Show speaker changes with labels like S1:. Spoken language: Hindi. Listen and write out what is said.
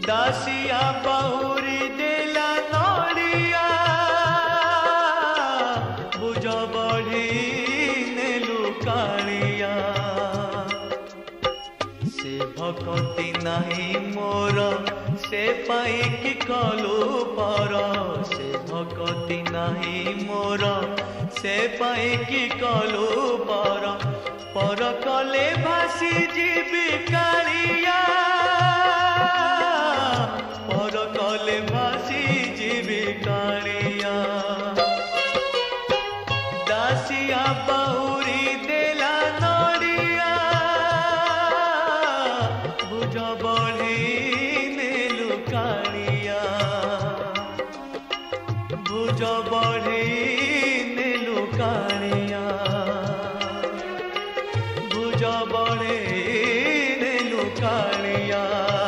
S1: दासिया बहुरी देला नड़िया बुझ बढ़ी नेलु कालिया से भकती नहीं मोर से पाई कि कलु पर से भकती नहीं मोर से पाई कि कलु पर कले भासी जीवी कालिया पर कले भासी जीवी कालिया दासिया बहुरी देला नड़िया बुझ बढ़ी नेलु कालिया बुझ बढ़ी नेलु कालिया।